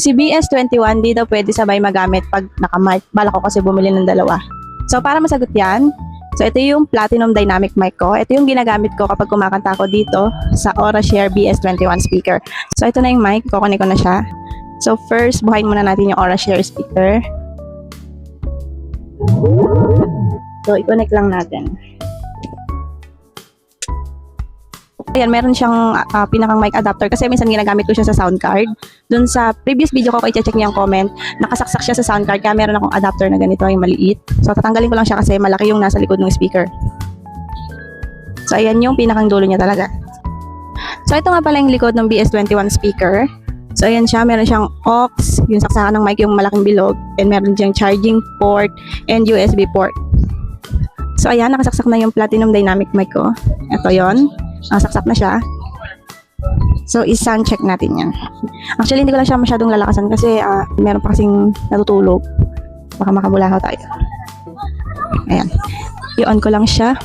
Si BS21 di daw pwede sabay magamit pag naka-mic. Bala ko kasi bumili ng dalawa. So para masagot yan, so ito yung Platinum Dynamic mic ko. Ito yung ginagamit ko kapag kumakanta ko dito sa Aurashare BS21 speaker. So ito na yung mic, kukunin ko na siya. So first, buhayin muna natin yung Aurashare speaker. So i-connect lang natin. Ayan, meron siyang pinakang mic adapter kasi minsan ginagamit ko siya sa sound card. Doon sa previous video ko, i-check niyo yung comment, nakasaksak siya sa sound card kaya meron akong adapter na ganito, yung maliit. So tatanggalin ko lang siya kasi malaki yung nasa likod ng speaker. So ayan yung pinakang dulo niya talaga. So ito nga pala yung likod ng BS21 speaker. So ayan siya, meron siyang aux, yung saksakan ng mic, yung malaking bilog, and meron siyang charging port and USB port. So ayan, nakasaksak na yung Platinum Dynamic mic ko. Ito yon. Saksak na siya. So, i-sound check natin yan. Actually, hindi ko lang siya masyadong lalakasan kasi meron pa kasing natutulog. Baka makabulahaw tayo. Ayan. I-on ko lang siya.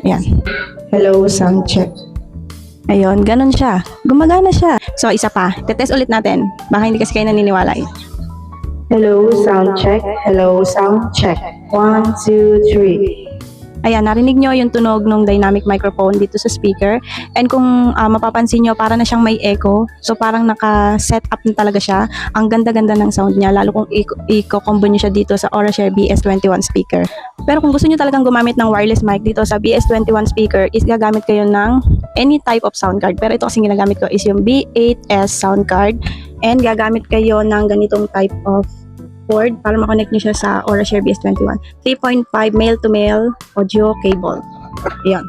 Ayan. Hello, sound check. Ayun, ganun siya. Gumagana siya. So, isa pa. Tetest ulit natin. Baka hindi kasi kayo naniniwala eh. Hello, sound check. Hello, sound check. 1, 2, 3. Ayan, narinig nyo yung tunog ng dynamic microphone dito sa speaker. And kung mapapansin nyo, para na siyang may echo. So parang naka-set up na talaga siya. Ang ganda-ganda ng sound niya, lalo kung i-combo nyo siya dito sa Aurashare BS21 speaker. Pero kung gusto nyo talagang gumamit ng wireless mic dito sa BS21 speaker, is gagamit kayo ng any type of sound card. Pero ito kasi ginagamit ko is yung B8S sound card. And gagamit kayo ng ganitong type of cord para makonect nyo siya sa Aurashare BS21. 3.5 male-to-male audio cable. Ayan.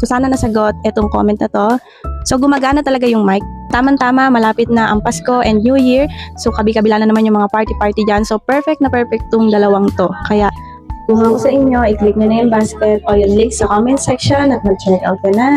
So sana nasagot itong comment na to. So gumagana talaga yung mic. Tama-tama, malapit na ang Pasko and New Year. So kabi-kabila na naman yung mga party-party dyan. So perfect na perfect tong dalawang to. Kaya kung ako sa inyo, i-click nyo na yung basket o yung link sa comment section at mag-check out ka na.